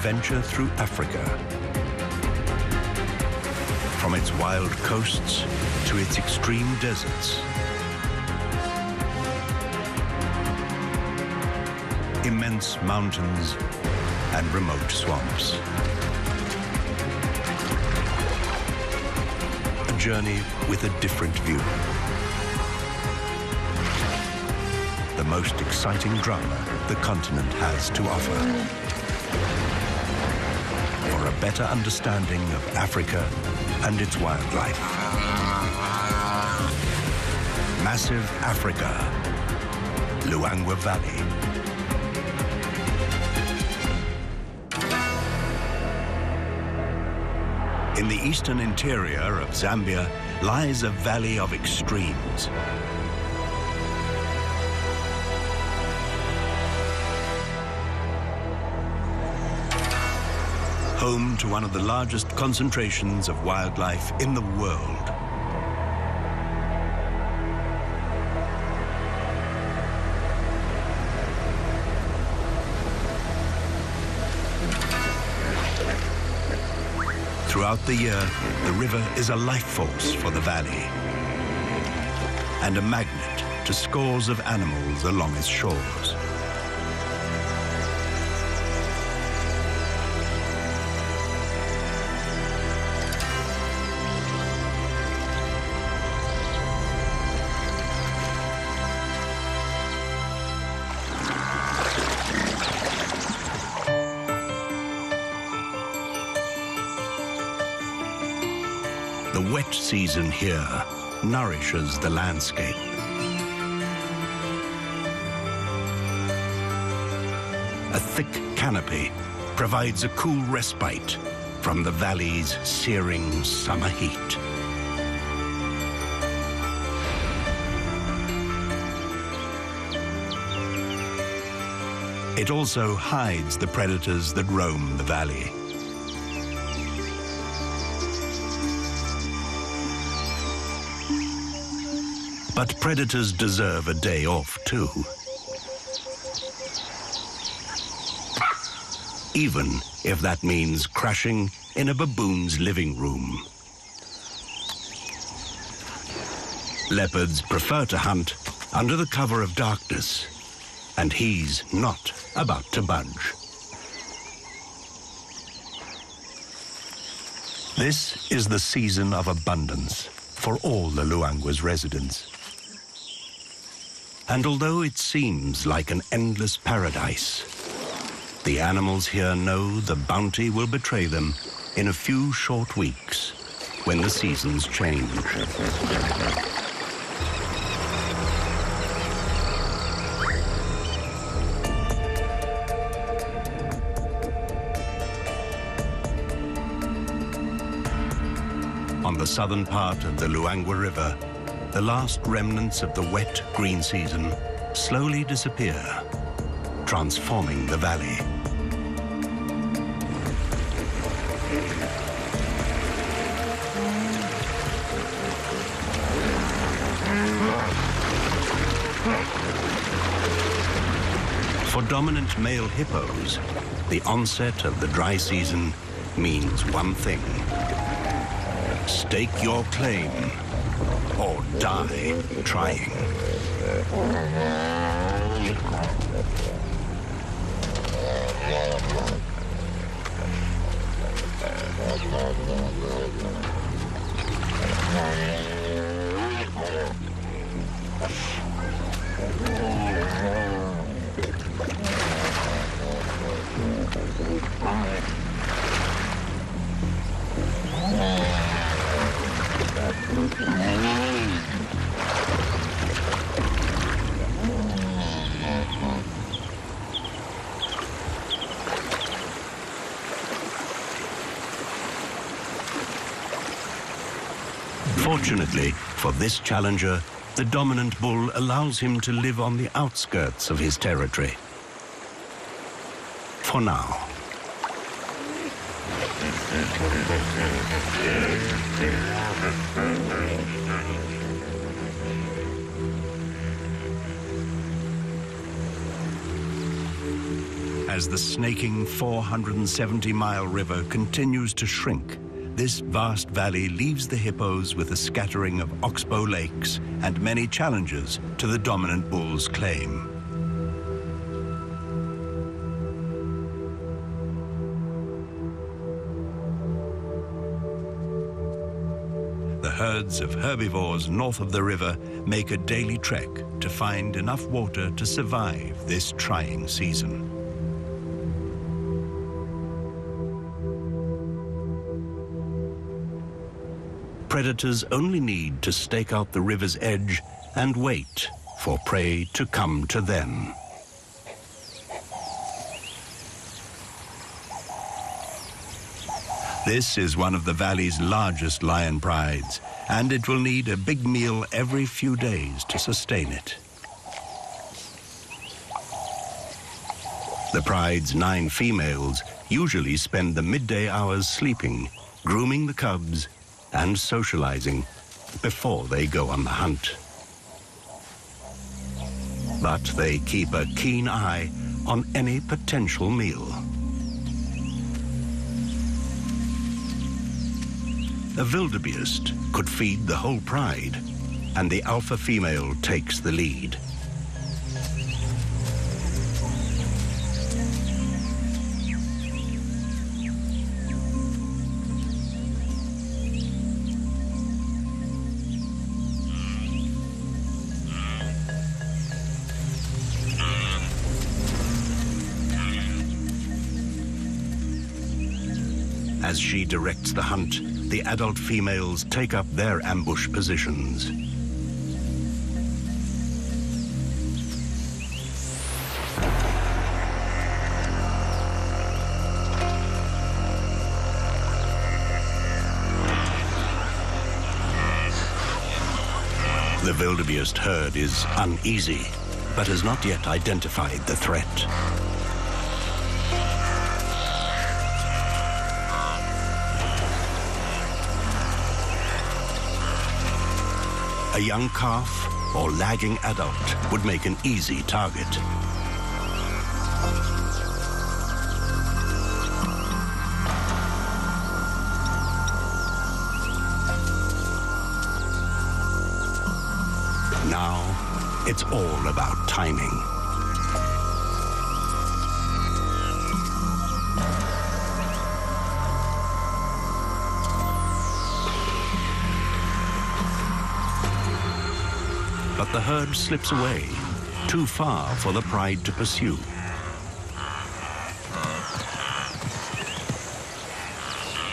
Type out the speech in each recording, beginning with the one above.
adventure through Africa. From its wild coasts to its extreme deserts, immense mountains and remote swamps. A journey with a different view. The most exciting drama the continent has to offer. For a better understanding of Africa and its wildlife. Massive Africa, Luangwa Valley. In the eastern interior of Zambia lies a valley of extremes. Home to one of the largest concentrations of wildlife in the world. Throughout the year, the river is a life force for the valley and a magnet to scores of animals along its shores. The wet season here nourishes the landscape. A thick canopy provides a cool respite from the valley's searing summer heat. It also hides the predators that roam the valley. But predators deserve a day off too. Even if that means crashing in a baboon's living room. Leopards prefer to hunt under the cover of darkness, and he's not about to budge. This is the season of abundance for all the Luangwa's residents. And although it seems like an endless paradise, the animals here know the bounty will betray them in a few short weeks when the seasons change. On the southern part of the Luangwa River, the last remnants of the wet green season slowly disappear, transforming the valley. For dominant male hippos, the onset of the dry season means one thing: stake your claim or die trying. Fortunately for this challenger, the dominant bull allows him to live on the outskirts of his territory. For now. As the snaking 470-mile river continues to shrink, this vast valley leaves the hippos with a scattering of oxbow lakes and many challenges to the dominant bull's claim. The herds of herbivores north of the river make a daily trek to find enough water to survive this trying season. Predators only need to stake out the river's edge and wait for prey to come to them. This is one of the valley's largest lion prides, and it will need a big meal every few days to sustain it. The pride's 9 females usually spend the midday hours sleeping, grooming the cubs, and socializing before they go on the hunt. But they keep a keen eye on any potential meal. A wildebeest could feed the whole pride, and the alpha female takes the lead. As she directs the hunt, the adult females take up their ambush positions. The wildebeest herd is uneasy, but has not yet identified the threat. A young calf or lagging adult would make an easy target. Now, it's all about timing. But the herd slips away, too far for the pride to pursue.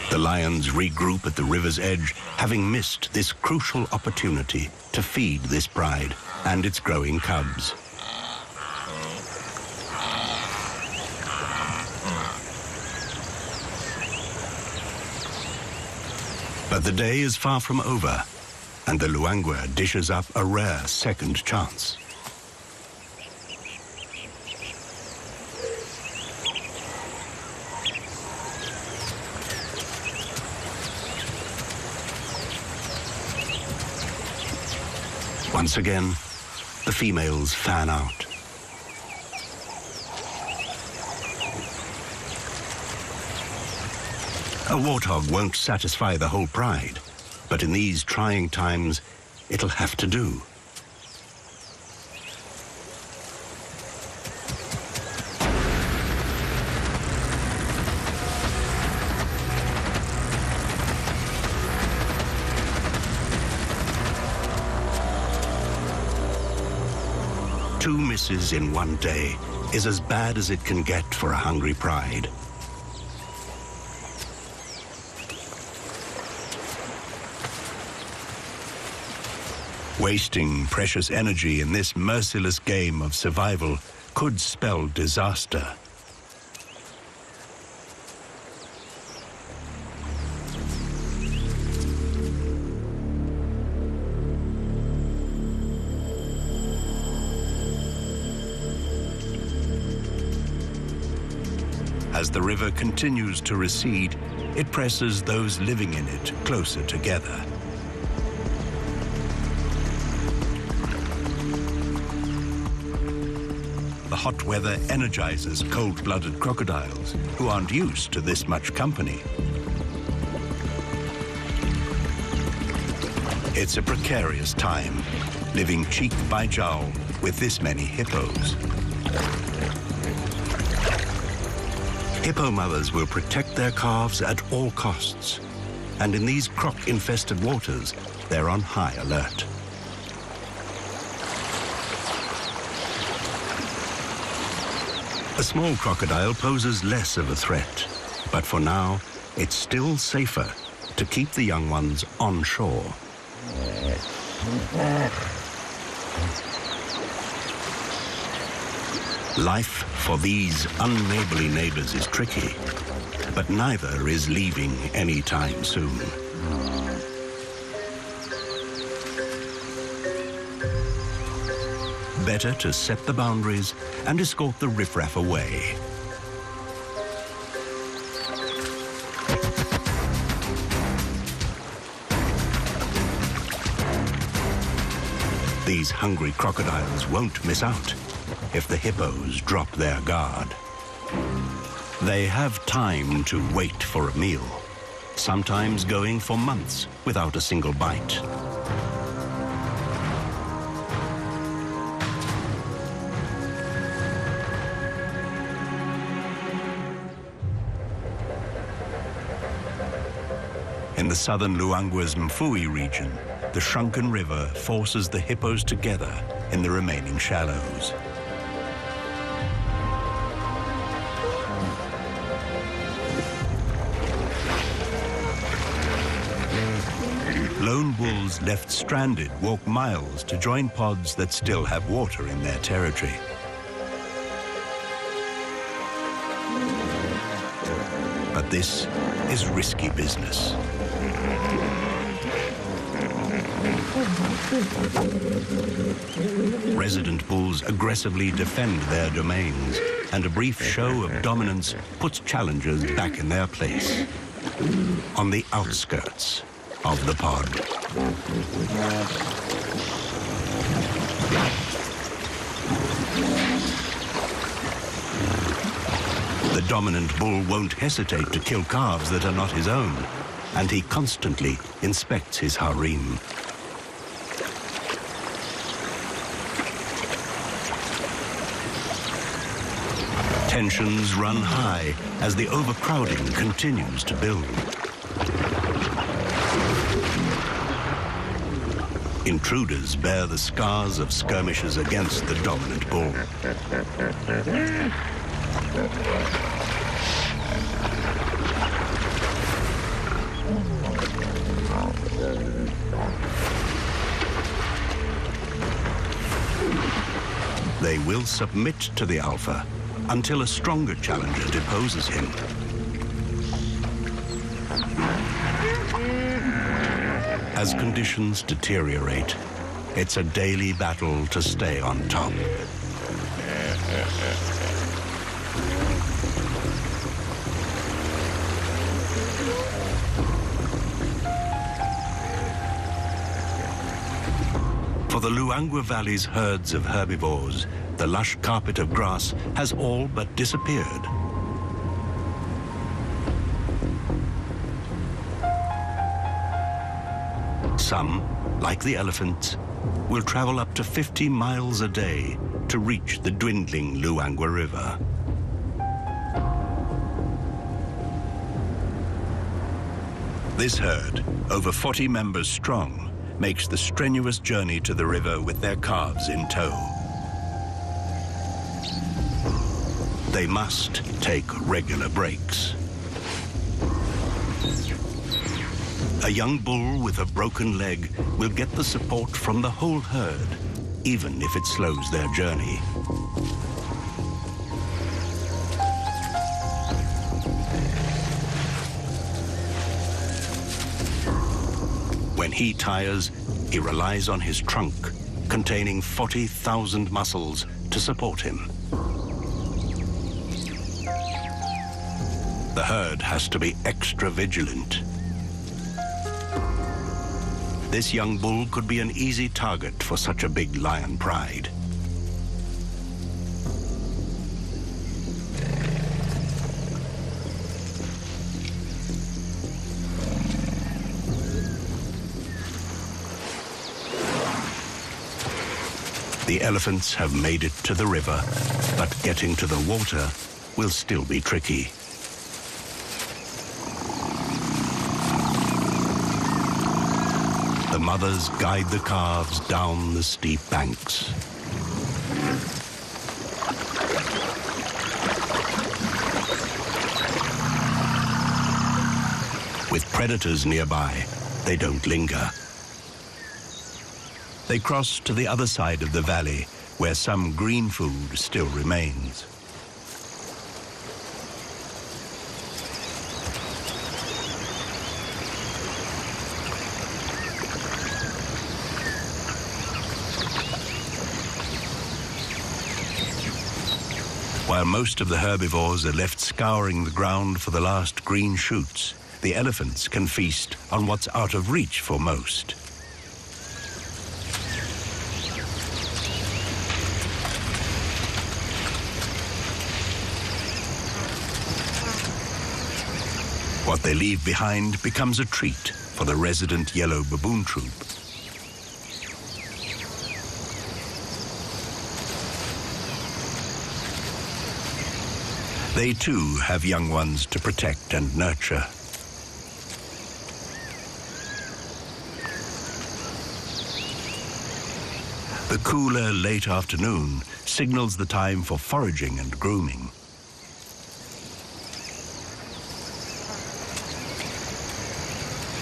The lions regroup at the river's edge, having missed this crucial opportunity to feed this pride and its growing cubs. But the day is far from over, and the luangwa dishes up a rare second chance. Once again, the females fan out. A warthog won't satisfy the whole pride, but in these trying times, it'll have to do. Two misses in one day is as bad as it can get for a hungry pride. Wasting precious energy in this merciless game of survival could spell disaster. As the river continues to recede, it presses those living in it closer together. the hot weather energizes cold-blooded crocodiles who aren't used to this much company. It's a precarious time, living cheek by jowl with this many hippos. Hippo mothers will protect their calves at all costs, and in these croc-infested waters, they're on high alert. A small crocodile poses less of a threat, but for now, it's still safer to keep the young ones on shore. Life for these unneighborly neighbors is tricky, but neither is leaving anytime soon. Better to set the boundaries and escort the riffraff away. These hungry crocodiles won't miss out if the hippos drop their guard. They have time to wait for a meal, sometimes going for months without a single bite. In the southern Luangwa's Mfui region, the shrunken river forces the hippos together in the remaining shallows. Lone wolves left stranded walk miles to join pods that still have water in their territory. But this is risky business. Resident bulls aggressively defend their domains, and a brief show of dominance puts challengers back in their place, on the outskirts of the pod. The dominant bull won't hesitate to kill calves that are not his own, and he constantly inspects his harem. Tensions run high as the overcrowding continues to build. Intruders bear the scars of skirmishes against the dominant bull. They will submit to the alpha until a stronger challenger deposes him. As conditions deteriorate, it's a daily battle to stay on top. For the Luangwa Valley's herds of herbivores, the lush carpet of grass has all but disappeared. Some, like the elephants, will travel up to 50 miles a day to reach the dwindling Luangwa River. This herd, over 40 members strong, makes the strenuous journey to the river with their calves in tow. They must take regular breaks. A young bull with a broken leg will get the support from the whole herd, even if it slows their journey. When he tires, he relies on his trunk, containing 40,000 muscles, to support him. The herd has to be extra vigilant. This young bull could be an easy target for such a big lion pride. The elephants have made it to the river, but getting to the water will still be tricky. The mothers guide the calves down the steep banks. With predators nearby, they don't linger. They cross to the other side of the valley, where some green food still remains. While most of the herbivores are left scouring the ground for the last green shoots, the elephants can feast on what's out of reach for most. What they leave behind becomes a treat for the resident yellow baboon troop. They too have young ones to protect and nurture. The cooler late afternoon signals the time for foraging and grooming.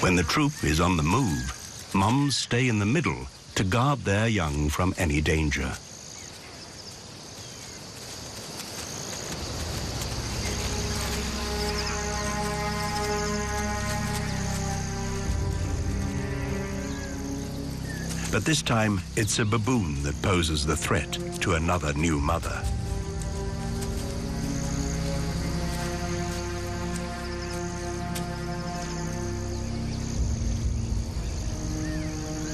When the troop is on the move, mums stay in the middle to guard their young from any danger. But this time, it's a baboon that poses the threat to another new mother.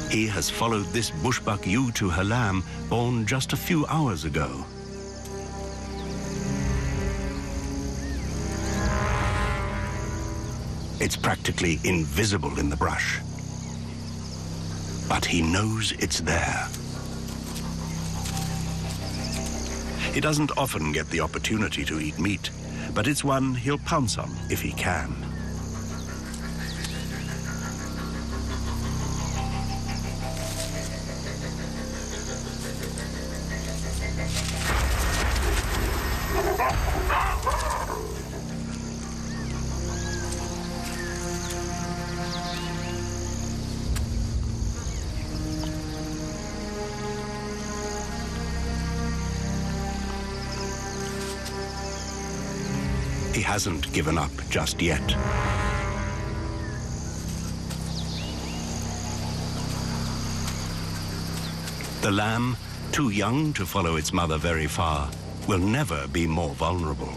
He has followed this bushbuck ewe to her lamb, born just a few hours ago. It's practically invisible in the brush. But he knows it's there. He doesn't often get the opportunity to eat meat, but it's one he'll pounce on if he can. He hasn't given up just yet. The lamb, too young to follow its mother very far, will never be more vulnerable.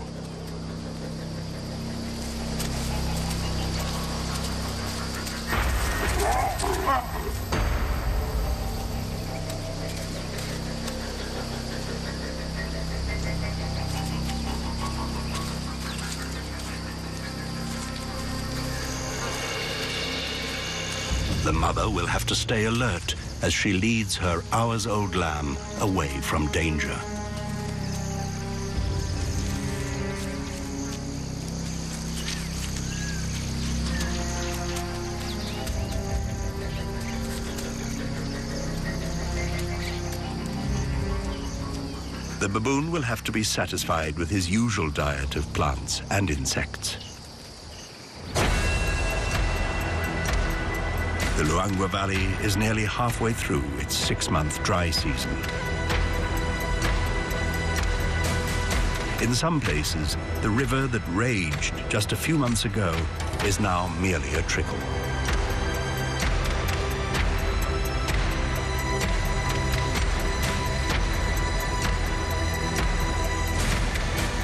The mother will have to stay alert as she leads her hours-old lamb away from danger. The baboon will have to be satisfied with his usual diet of plants and insects. The Luangwa Valley is nearly halfway through its 6-month dry season. In some places, the river that raged just a few months ago is now merely a trickle.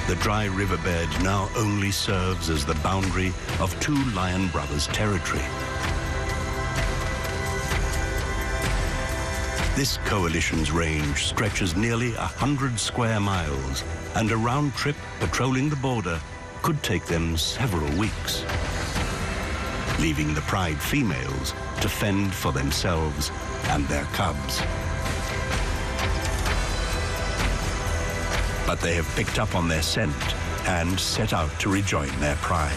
The dry riverbed now only serves as the boundary of two lion brothers' territory. This coalition's range stretches nearly 100 square miles, and a round trip patrolling the border could take them several weeks, leaving the pride females to fend for themselves and their cubs. But they have picked up on their scent and set out to rejoin their pride.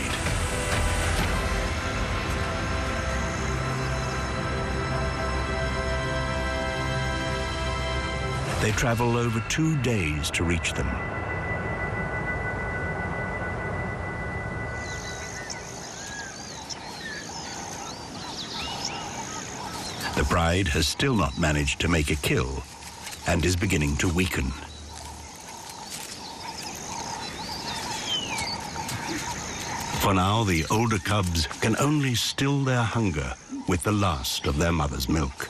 They travel over 2 days to reach them. The pride has still not managed to make a kill and is beginning to weaken. For now, the older cubs can only still their hunger with the last of their mother's milk.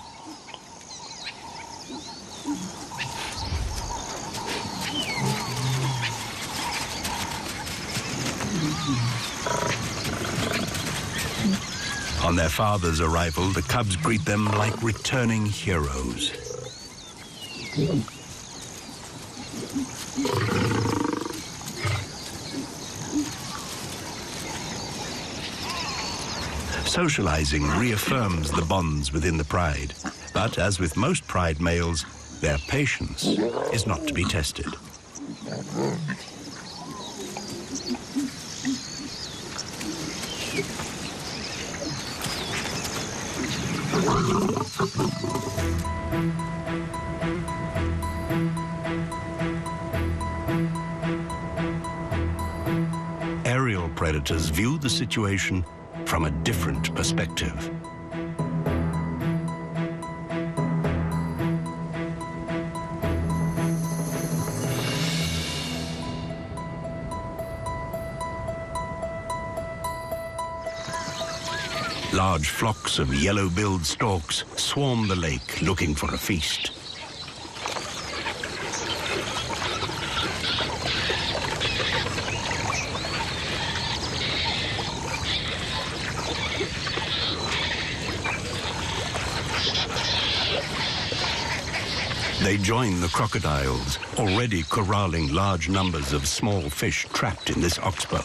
On their father's arrival, the cubs greet them like returning heroes. Socializing reaffirms the bonds within the pride, but as with most pride males, their patience is not to be tested. Aerial predators view the situation from a different perspective. Large flocks of yellow-billed storks swarm the lake looking for a feast. They join the crocodiles, already corralling large numbers of small fish trapped in this oxbow.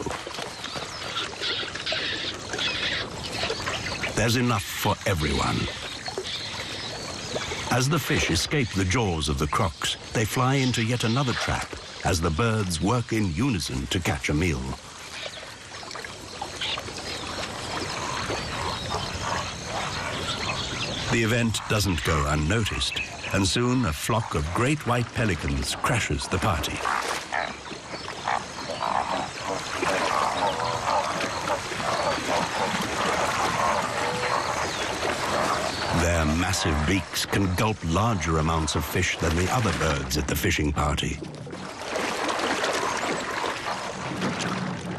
There's enough for everyone. As the fish escape the jaws of the crocs, they fly into yet another trap as the birds work in unison to catch a meal. The event doesn't go unnoticed, and soon a flock of great white pelicans crashes the party. Their massive beaks can gulp larger amounts of fish than the other birds at the fishing party.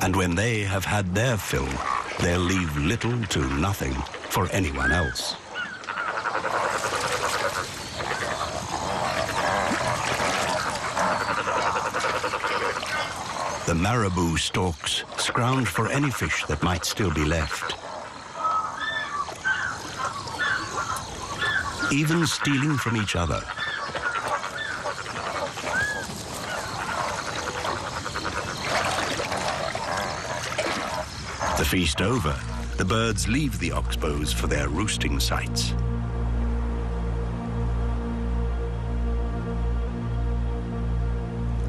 And when they have had their fill, they'll leave little to nothing for anyone else. The marabou storks scrounge for any fish that might still be left. Even stealing from each other. The feast over, the birds leave the oxbows for their roosting sites.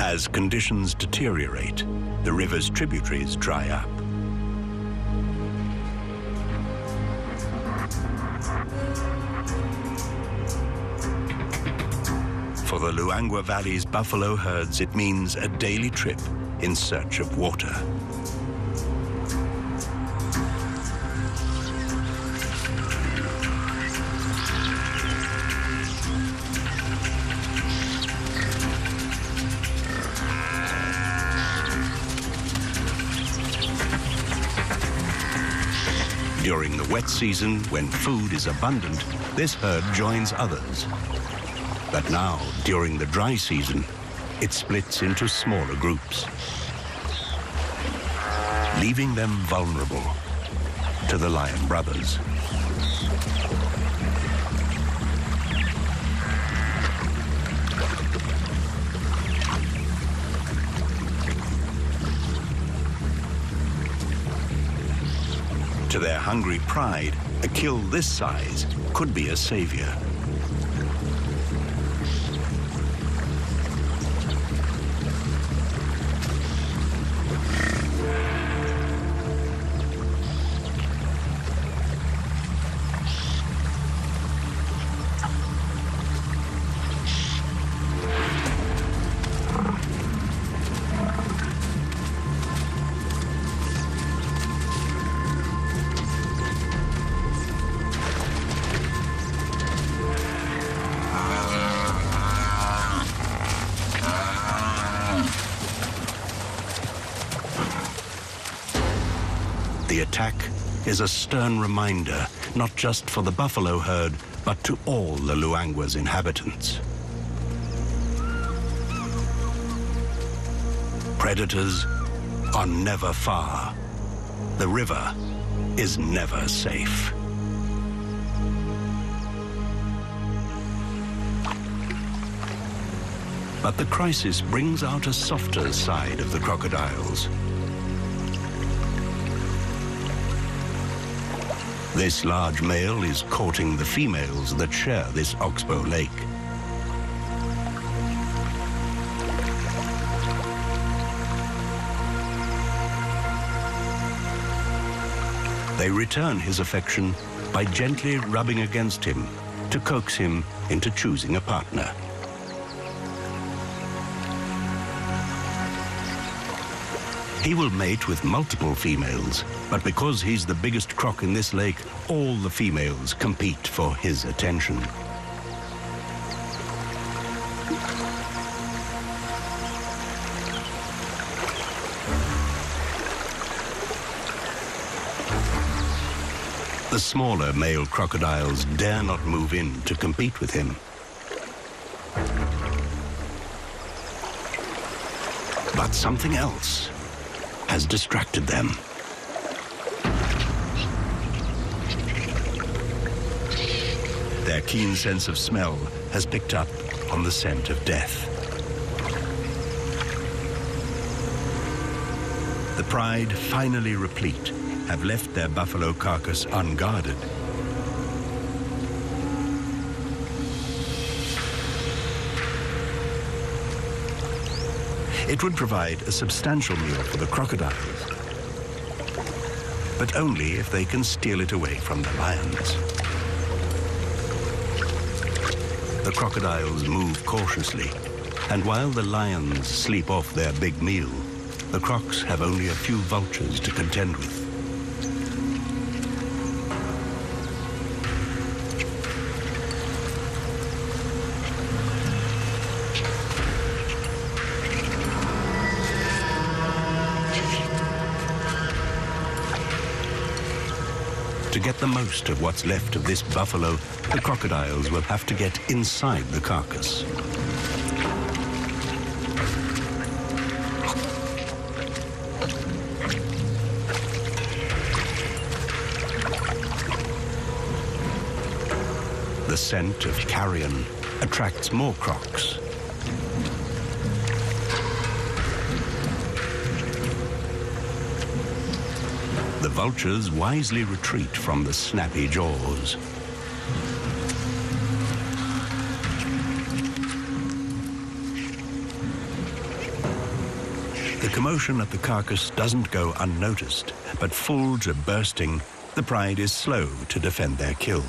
As conditions deteriorate, the river's tributaries dry up. For the Luangwa Valley's buffalo herds, it means a daily trip in search of water. During the wet season, when food is abundant, this herd joins others. But now, during the dry season, it splits into smaller groups, leaving them vulnerable to the lion brothers. To their hungry pride, a kill this size could be a savior. The attack is a stern reminder, not just for the buffalo herd, but to all the Luangwa's inhabitants. Predators are never far. The river is never safe. But the crisis brings out a softer side of the crocodiles. This large male is courting the females that share this oxbow lake. They return his affection by gently rubbing against him to coax him into choosing a partner. He will mate with multiple females, but because he's the biggest croc in this lake, all the females compete for his attention. The smaller male crocodiles dare not move in to compete with him. But something else has distracted them. Their keen sense of smell has picked up on the scent of death. The pride, finally replete, have left their buffalo carcass unguarded. It would provide a substantial meal for the crocodiles, but only if they can steal it away from the lions. The crocodiles move cautiously, and while the lions sleep off their big meal, the crocs have only a few vultures to contend with. To get the most of what's left of this buffalo, the crocodiles will have to get inside the carcass. The scent of carrion attracts more crocs. The vultures wisely retreat from the snappy jaws. The commotion at the carcass doesn't go unnoticed, but full to bursting, the pride is slow to defend their kill.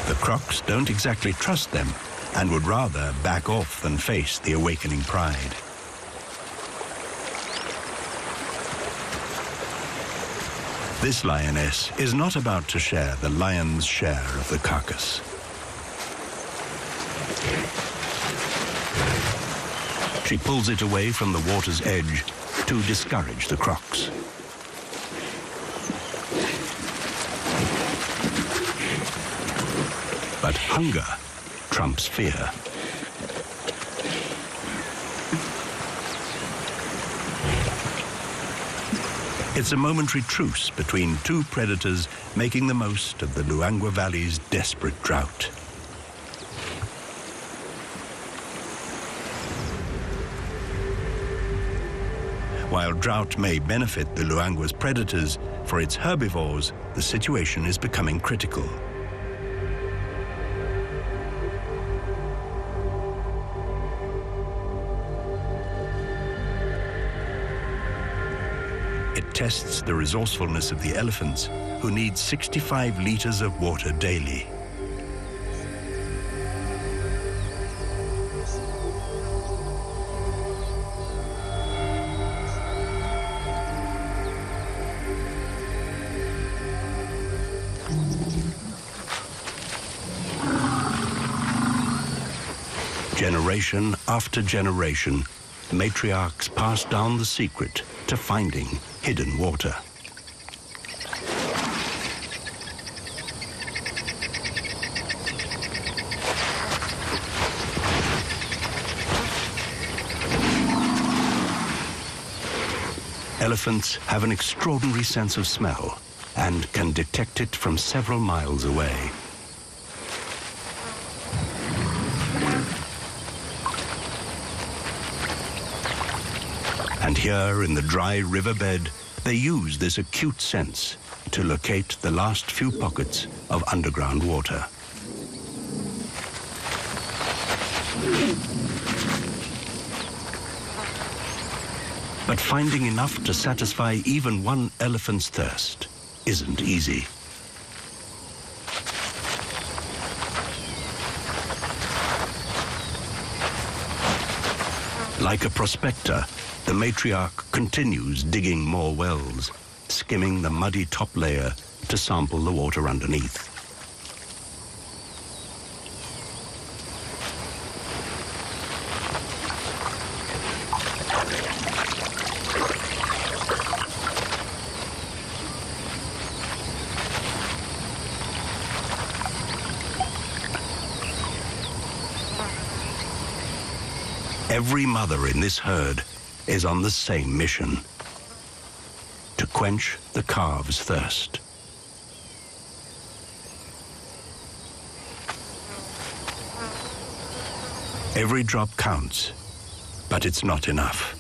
The crocs don't exactly trust them, and would rather back off than face the awakening pride. This lioness is not about to share the lion's share of the carcass. She pulls it away from the water's edge to discourage the crocs. But hunger trumps fear. It's a momentary truce between two predators making the most of the Luangwa Valley's desperate drought. While drought may benefit the Luangwa's predators, for its herbivores, the situation is becoming critical. It tests the resourcefulness of the elephants, who need 65 liters of water daily. Generation after generation, matriarchs passed down the secret to finding hidden water. Elephants have an extraordinary sense of smell and can detect it from several miles away. And here in the dry riverbed, they use this acute sense to locate the last few pockets of underground water. But finding enough to satisfy even one elephant's thirst isn't easy. Like a prospector, the matriarch continues digging more wells, skimming the muddy top layer to sample the water underneath. Every mother in this herd is on the same mission: to quench the calves' thirst. Every drop counts, but it's not enough.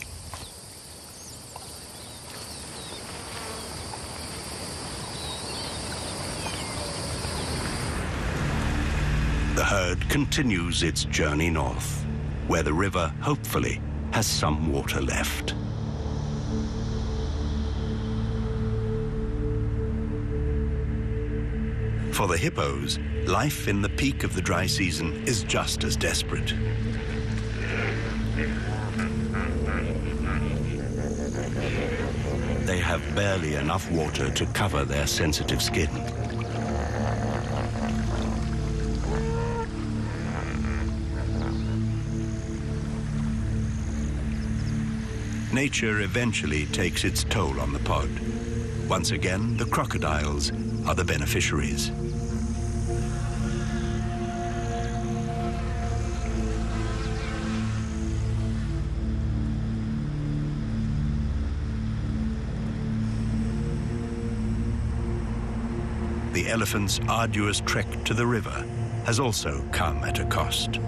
The herd continues its journey north, where the river, hopefully, has some water left. For the hippos, life in the peak of the dry season is just as desperate. They have barely enough water to cover their sensitive skin. Nature eventually takes its toll on the pod. Once again, the crocodiles are the beneficiaries. The elephant's arduous trek to the river has also come at a cost.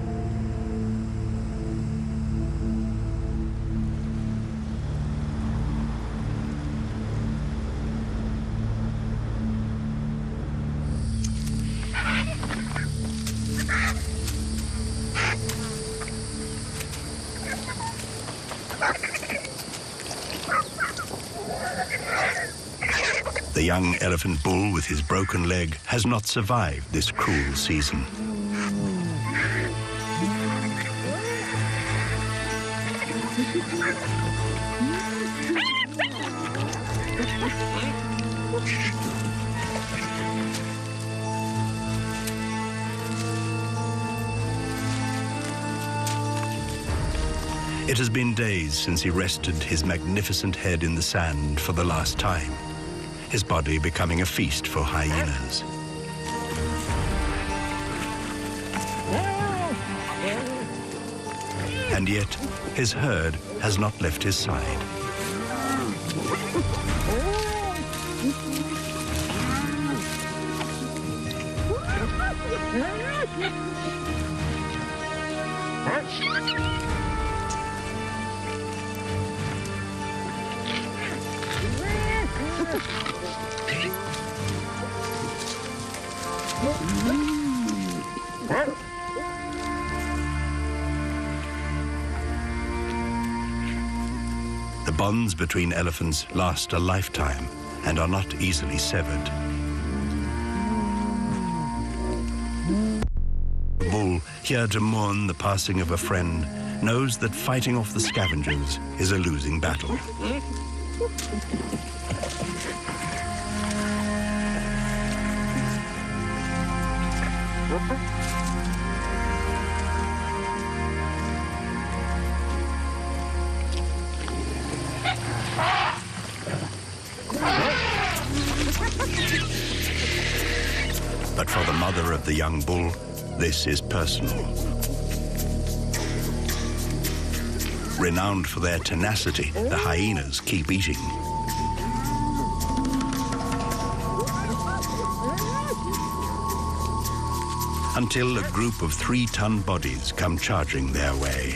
The young elephant bull with his broken leg has not survived this cruel season. It has been days since he rested his magnificent head in the sand for the last time, his body becoming a feast for hyenas. And yet, his herd has not left his side. The bonds between elephants last a lifetime and are not easily severed. The bull, here to mourn the passing of a friend, knows that fighting off the scavengers is a losing battle. But for the mother of the young bull, this is personal. Renowned for their tenacity, the hyenas keep eating. Until a group of 3-ton bodies come charging their way.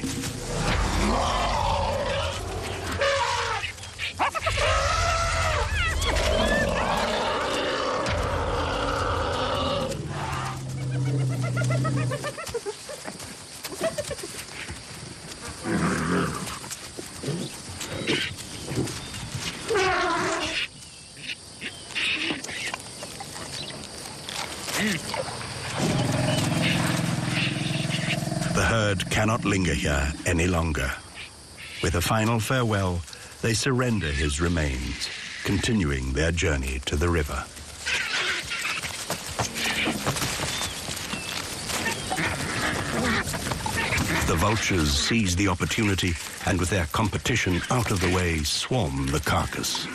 The herd cannot linger here any longer. With a final farewell, they surrender his remains, continuing their journey to the river. The vultures seize the opportunity and, with their competition out of the way, swarm the carcass.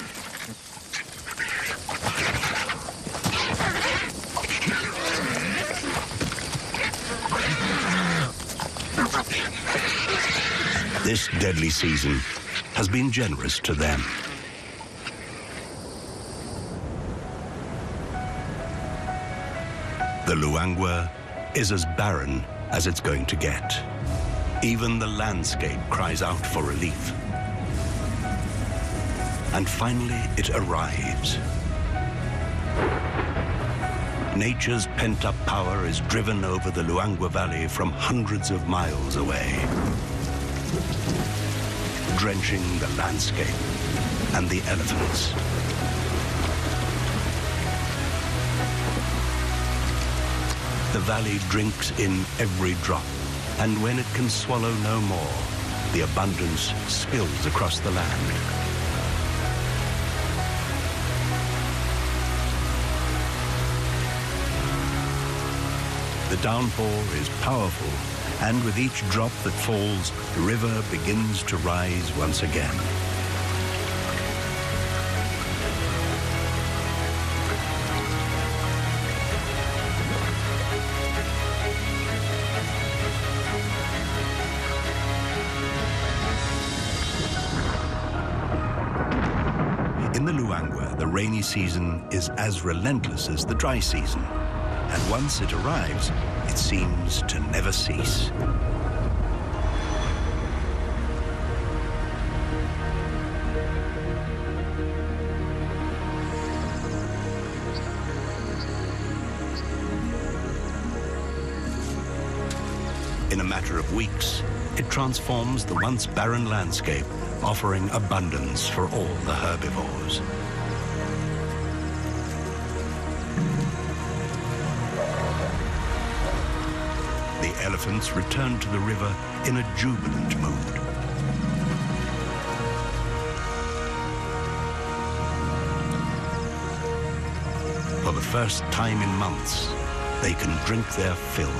This deadly season has been generous to them. The Luangwa is as barren as it's going to get. Even the landscape cries out for relief. And finally, it arrives. Nature's pent-up power is driven over the Luangwa Valley from hundreds of miles away, drenching the landscape and the elephants. The valley drinks in every drop, and when it can swallow no more, the abundance spills across the land. The downpour is powerful, and with each drop that falls, the river begins to rise once again. In the Luangwa, the rainy season is as relentless as the dry season. And once it arrives, it seems to never cease. In a matter of weeks, it transforms the once barren landscape, offering abundance for all the herbivores. The elephants return to the river in a jubilant mood. For the first time in months, they can drink their fill.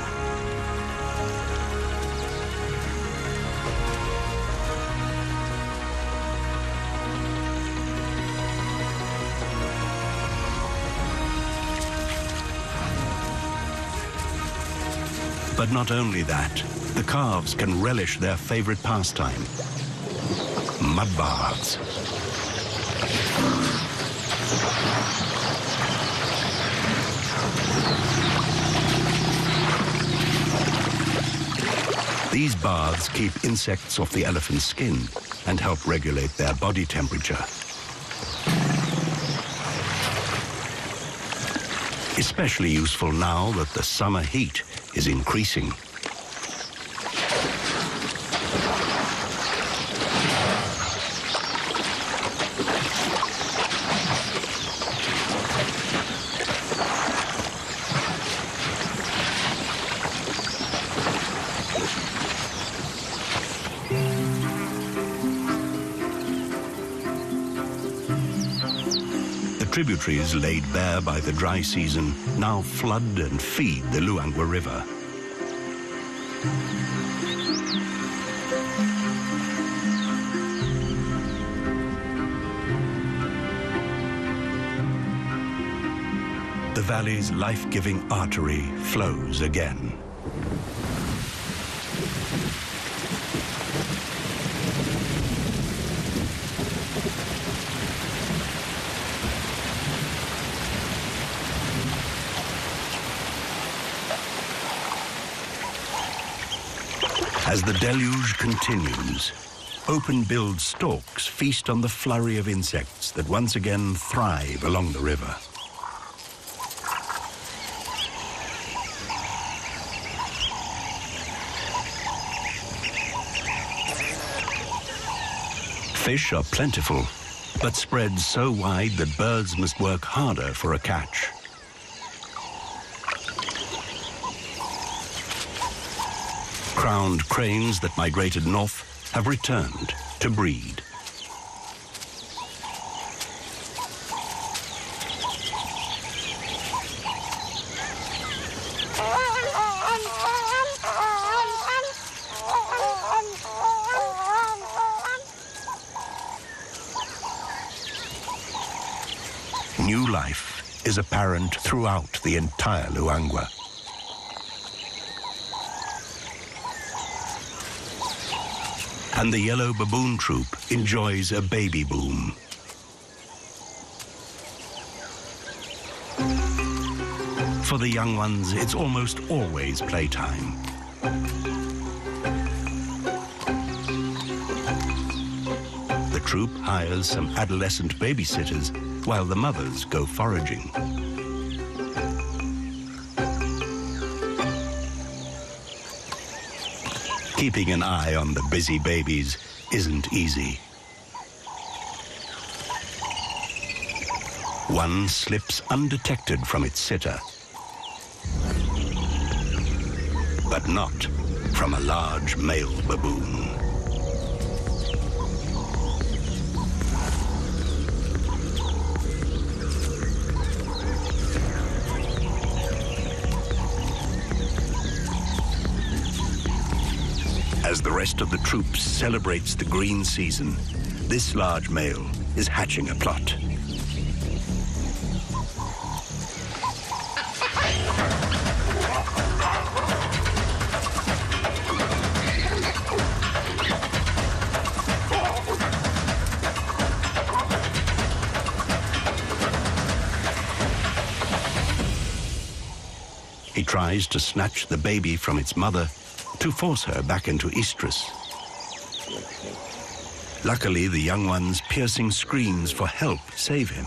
But not only that, the calves can relish their favorite pastime, mud baths. These baths keep insects off the elephant's skin and help regulate their body temperature. Especially useful now that the summer heat is increasing. The tributaries laid bare by the dry season now flood and feed the Luangwa River. The valley's life-giving artery flows again. As the deluge continues, open-billed storks feast on the flurry of insects that once again thrive along the river. Fish are plentiful, but spread so wide that birds must work harder for a catch. Crowned cranes that migrated north have returned to breed. New life is apparent throughout the entire Luangwa. And the yellow baboon troop enjoys a baby boom. For the young ones, it's almost always playtime. The troop hires some adolescent babysitters while the mothers go foraging. Keeping an eye on the busy babies isn't easy. One slips undetected from its sitter, but not from a large male baboon. As the rest of the troop celebrates the green season, this large male is hatching a plot. He tries to snatch the baby from its mother to force her back into estrus. Luckily, the young one's piercing screams for help save him.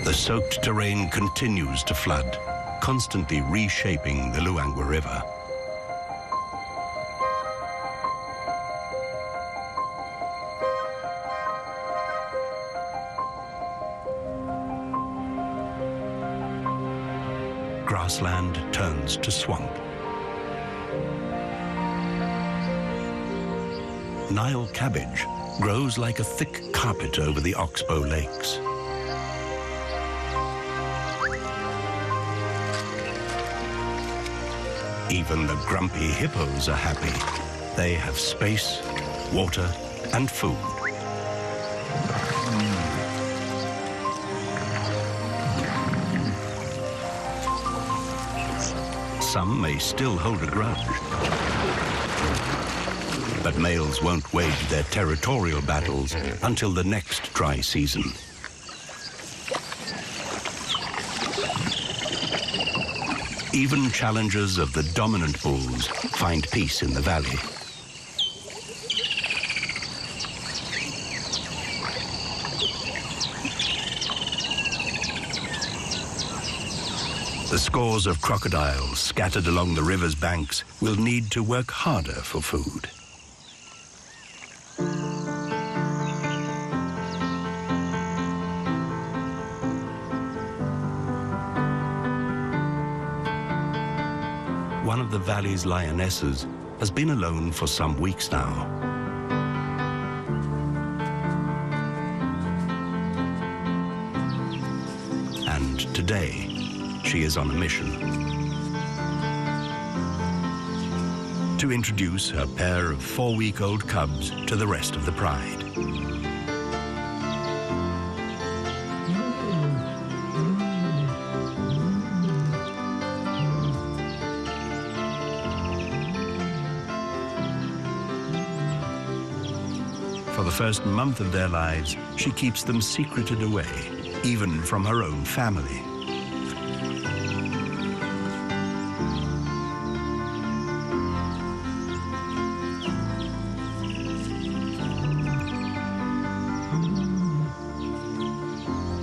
The soaked terrain continues to flood, constantly reshaping the Luangwa River. Grassland turns to swamp. Nile cabbage grows like a thick carpet over the Oxbow Lakes. Even the grumpy hippos are happy. They have space, water, and food. Some may still hold a grudge, but males won't wage their territorial battles until the next dry season. Even challengers of the dominant bulls find peace in the valley. The scores of crocodiles scattered along the river's banks will need to work harder for food. One of the valley's lionesses has been alone for some weeks now. And today, she is on a mission. to introduce her pair of 4-week-old cubs to the rest of the pride. For the first month of their lives, she keeps them secreted away, even from her own family.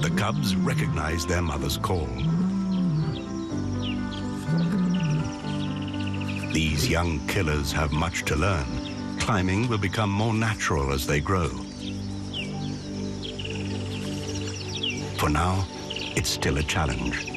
The cubs recognize their mother's call. These young killers have much to learn. Climbing will become more natural as they grow. For now, it's still a challenge.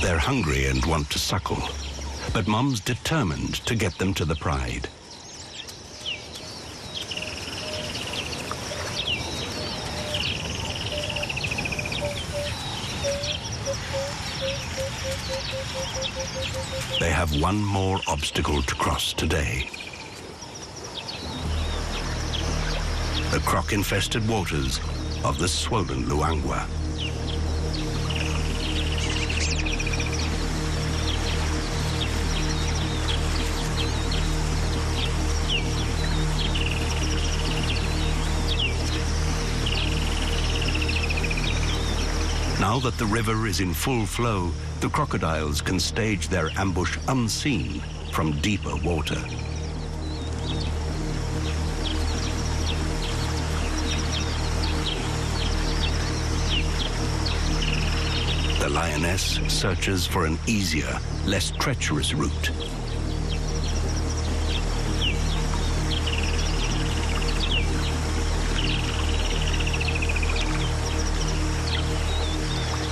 They're hungry and want to suckle, but Mum's determined to get them to the pride. They have one more obstacle to cross today. The croc-infested waters of the swollen Luangwa. Now that the river is in full flow, the crocodiles can stage their ambush unseen from deeper water. The lioness searches for an easier, less treacherous route.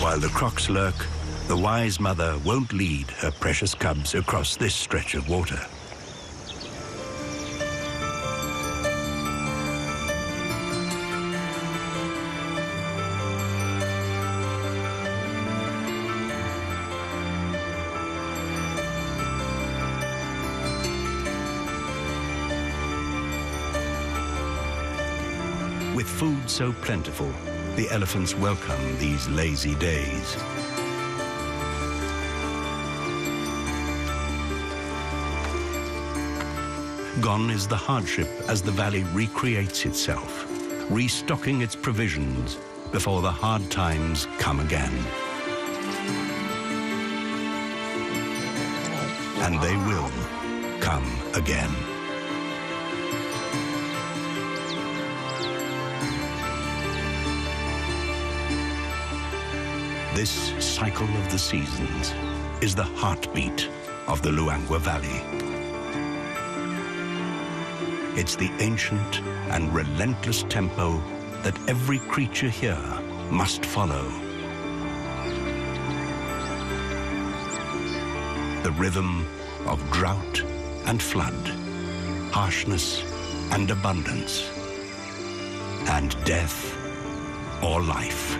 While the crocs lurk, the wise mother won't lead her precious cubs across this stretch of water. With food so plentiful, the elephants welcome these lazy days. Gone is the hardship as the valley recreates itself, restocking its provisions before the hard times come again. And they will come again. This cycle of the seasons is the heartbeat of the Luangwa Valley. It's the ancient and relentless tempo that every creature here must follow. The rhythm of drought and flood, harshness and abundance, and death or life.